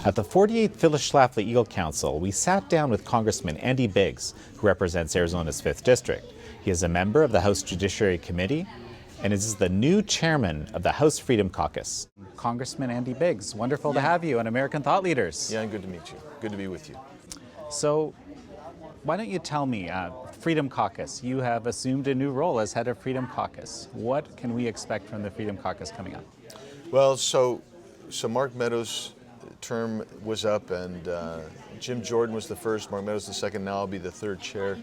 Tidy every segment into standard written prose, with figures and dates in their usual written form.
At the 48th Phyllis Schlafly Eagle Council, we sat down with Congressman Andy Biggs, who represents Arizona's 5th District. He is a member of the House Judiciary Committee and is the new chairman of the House Freedom Caucus. Congressman Andy Biggs, wonderful to have you on American Thought Leaders. Yeah, good to meet you. Good to be with you. So, why don't you tell me, Freedom Caucus, you have assumed a new role as head of Freedom Caucus. What can we expect from the Freedom Caucus coming up? Well, so Mark Meadows' term was up, and Jim Jordan was the first, Mark Meadows the second, now I'll be the third chair.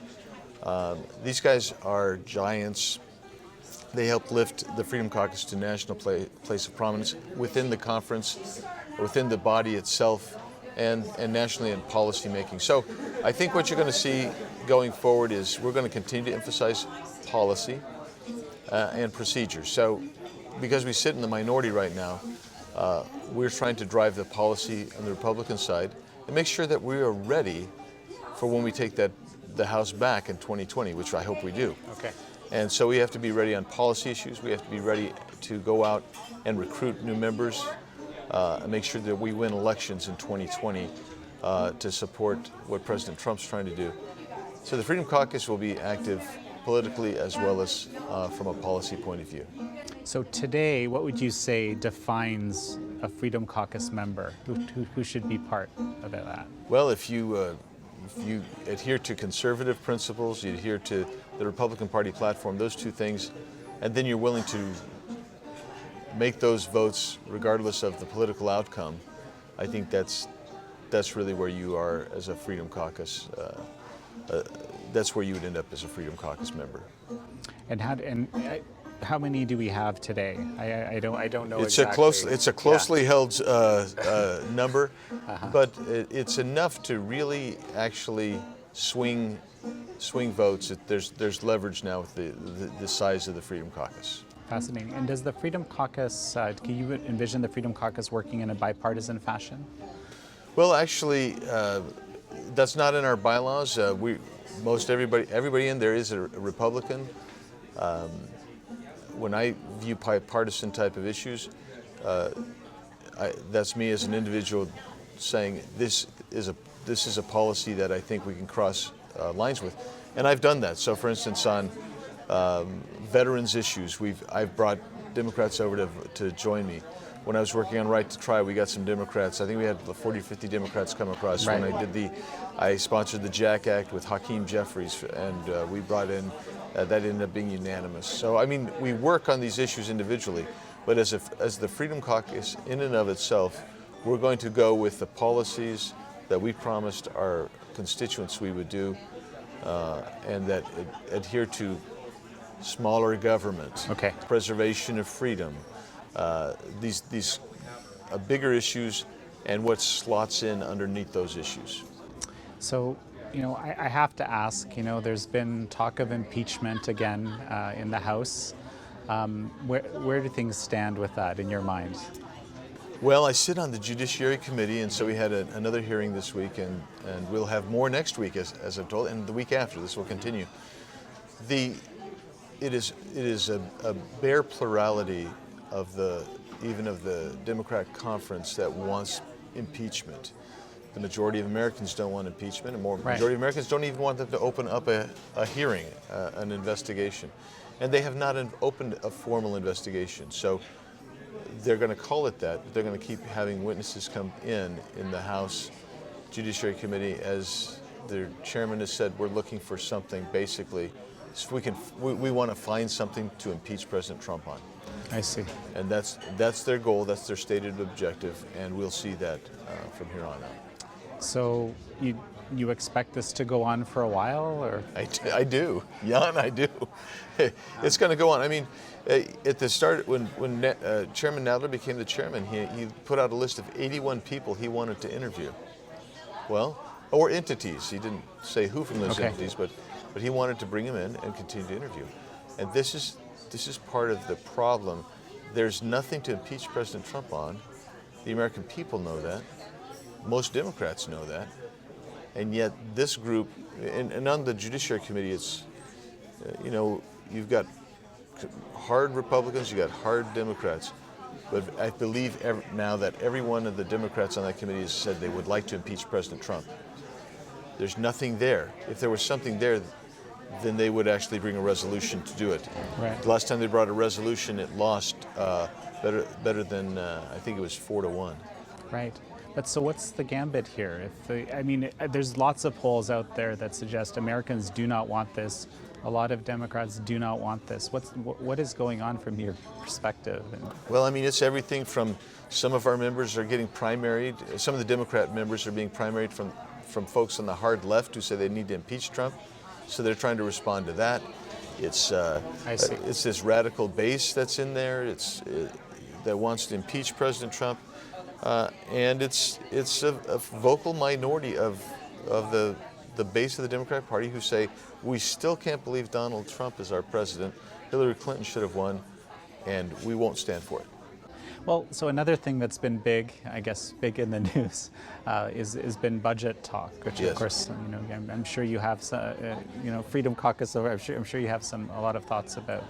These guys are giants. They helped lift the Freedom Caucus to national place of prominence within the conference, within the body itself, and nationally in policy making. So I think what you're going to see going forward is we're going to continue to emphasize policy and procedure. So because we sit in the minority right now, we're trying to drive the policy on the Republican side and make sure that we are ready for when we take the House back in 2020, which I hope we do. Okay. And so we have to be ready on policy issues. We have to be ready to go out and recruit new members and make sure that we win elections in 2020 to support what President Trump's trying to do. So the Freedom Caucus will be active politically as well as from a policy point of view. So today, what would you say defines a Freedom Caucus member? Who should be part of that? Well, if you adhere to conservative principles, you adhere to the Republican Party platform, those two things, and then you're willing to make those votes regardless of the political outcome, I think that's really where you are as a Freedom Caucus. That's where you would end up as a Freedom Caucus member. And how many do we have today? I don't know it's exactly. It's a closely held number, but it's enough to really actually swing votes. There's leverage now with the size of the Freedom Caucus. Fascinating. And does the Freedom Caucus, can you envision the Freedom Caucus working in a bipartisan fashion? Well, actually, that's not in our bylaws. Everybody in there is a Republican. When I view bipartisan type of issues, that's me as an individual saying this is a policy that I think we can cross lines with, and I've done that. So, for instance, on veterans issues, I've brought Democrats over to join me. When I was working on Right to Try, we got some Democrats. I think we had 40 or 50 Democrats come across. Right. When I sponsored the Jack Act with Hakeem Jeffries, and we brought in. That ended up being unanimous. So, I mean, we work on these issues individually, but as the Freedom Caucus in and of itself, we're going to go with the policies that we promised our constituents we would do, and that adhere to smaller government, okay, preservation of freedom, these bigger issues, and what slots in underneath those issues. So, I have to ask, there's been talk of impeachment again in the House. Where do things stand with that in your mind? Well, I sit on the Judiciary Committee, and so we had another hearing this week, and we'll have more next week, as I'm told, and the week after. This will continue. It is a bare plurality of the Democrat conference that wants impeachment. The majority of Americans don't want impeachment, and majority of Americans don't even want them to open up a hearing, an investigation. And they have not opened a formal investigation. So they're going to call it that, but they're going to keep having witnesses come in the House Judiciary Committee. As their chairman has said, we're looking for something basically, so we want to find something to impeach President Trump on. I see. And that's their goal, that's their stated objective, and we'll see that from here on out. So you expect this to go on for a while, or? I do, Jan, I do. It's going to go on. I mean, at the start, when Chairman Nadler became the chairman, he put out a list of 81 people he wanted to interview. Well, or entities. He didn't say who from those entities, but he wanted to bring them in and continue to interview. And this is part of the problem. There's nothing to impeach President Trump on. The American people know that. Most Democrats know that. And yet this group, and on the Judiciary Committee, it's, you've got hard Republicans, you got hard Democrats. But I believe now that every one of the Democrats on that committee has said they would like to impeach President Trump. There's nothing there. If there was something there, then they would actually bring a resolution to do it. Right. The last time they brought a resolution, it lost better than, I think it was 4-1. Right. But so what's the gambit here? There's lots of polls out there that suggest Americans do not want this. A lot of Democrats do not want this. What is going on from your perspective? Well, it's everything from some of our members are getting primaried. Some of the Democrat members are being primaried from folks on the hard left who say they need to impeach Trump. So they're trying to respond to that. It's this radical base that's in there. That wants to impeach President Trump, and it's a vocal minority of the base of the Democratic Party who say we still can't believe Donald Trump is our president. Hillary Clinton should have won, and we won't stand for it. Well, so another thing that's been big in the news, is been budget talk, which yes. Of course, I'm sure you have some, Freedom Caucus. I'm sure you have a lot of thoughts about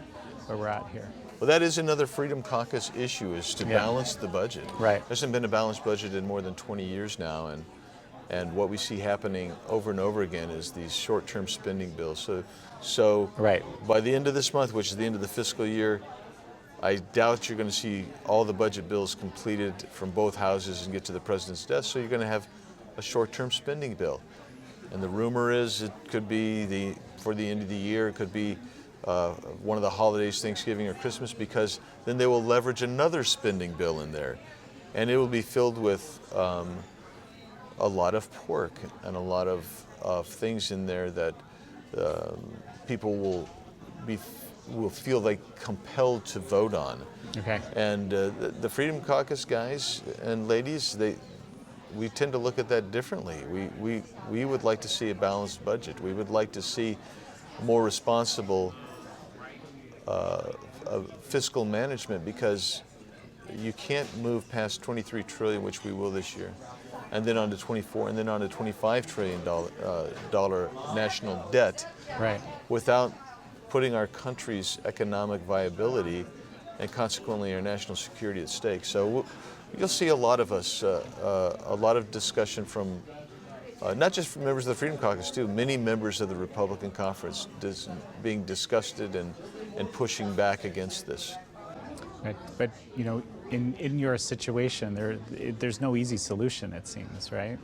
where we're at here. Well, that is another Freedom Caucus issue, is to balance the budget. Right. There hasn't been a balanced budget in more than 20 years now, and what we see happening over and over again is these short-term spending bills. So right. By the end of this month, which is the end of the fiscal year, I doubt you're going to see all the budget bills completed from both houses and get to the president's desk, so you're going to have a short-term spending bill. And the rumor is it could be for the end of the year, it could be one of the holidays, Thanksgiving or Christmas, because then they will leverage another spending bill in there. And it will be filled with a lot of pork and a lot of things in there that people will feel like compelled to vote on. Okay. And the Freedom Caucus guys and ladies, we tend to look at that differently. We would like to see a balanced budget. We would like to see more responsible fiscal management, because you can't move past 23 trillion, which we will this year, and then on to 24, and then on to $25 trillion dollar national debt, right, without putting our country's economic viability and consequently our national security at stake. So you'll see a lot of us, a lot of discussion from not just from members of the Freedom Caucus, too, many members of the Republican conference being disgusted and pushing back against this. Right. But in your situation, there's no easy solution, it seems, right?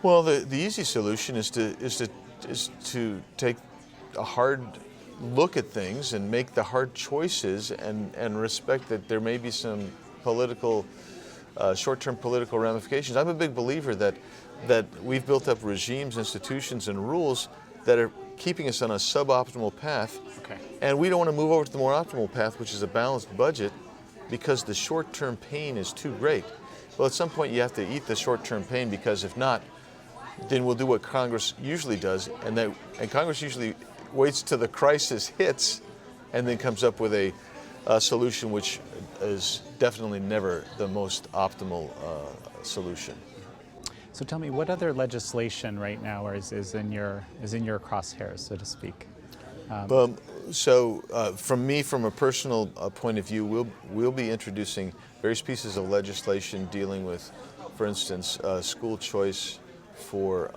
Well, the easy solution is to take a hard look at things and make the hard choices and respect that there may be some political, short-term political ramifications. I'm a big believer that we've built up regimes, institutions, and rules that are keeping us on a suboptimal path. Okay. And we don't want to move over to the more optimal path, which is a balanced budget, because the short-term pain is too great. Well, at some point you have to eat the short-term pain, because if not, then we'll do what Congress usually does, and Congress usually waits till the crisis hits and then comes up with a solution which is definitely never the most optimal solution. So tell me, what other legislation right now is in your crosshairs, so to speak? From a personal point of view, we'll be introducing various pieces of legislation dealing with, for instance, school choice for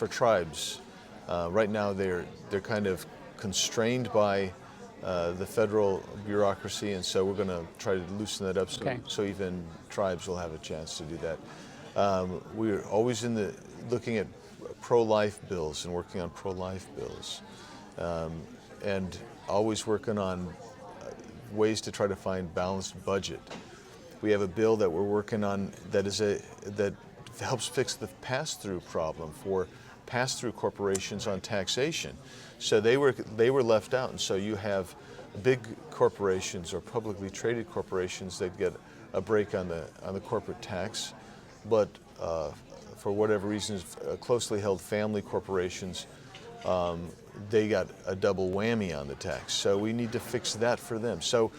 tribes. Right now, they're kind of constrained by the federal bureaucracy, and so we're going to try to loosen that up so even tribes will have a chance to do that. We're always looking at pro-life bills and working on pro-life bills, and always working on ways to try to find balanced budget. We have a bill that we're working on that helps fix the pass-through problem for pass-through corporations on taxation. So they were left out, and so you have big corporations or publicly traded corporations that get a break on the corporate tax, but for whatever reasons, closely held family corporations, they got a double whammy on the tax. So we need to fix that for them. So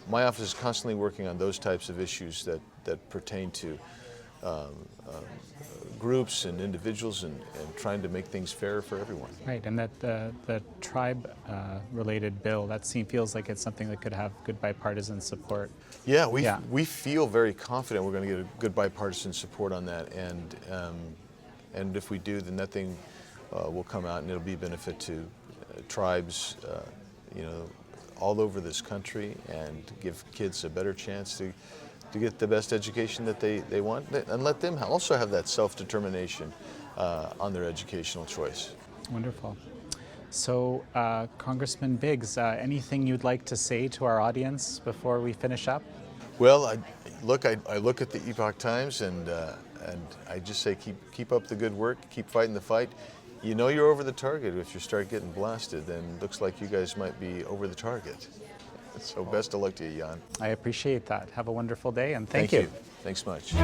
my office is constantly working on those types of issues that pertain to groups and individuals and trying to make things fair for everyone. Right, and that the tribe-related bill, feels like it's something that could have good bipartisan support. Yeah, we feel very confident we're going to get a good bipartisan support on that, and if we do, then that thing will come out and it'll be a benefit to tribes, all over this country, and give kids a better chance to get the best education that they want, and let them also have that self-determination on their educational choice. Wonderful. So, Congressman Biggs, anything you'd like to say to our audience before we finish up? Well, I look at the Epoch Times, and I just say keep up the good work, keep fighting the fight. You know you're over the target. If you start getting blasted, then it looks like you guys might be over the target. So best of luck to you, Jan. I appreciate that. Have a wonderful day, and thank you. Thanks much.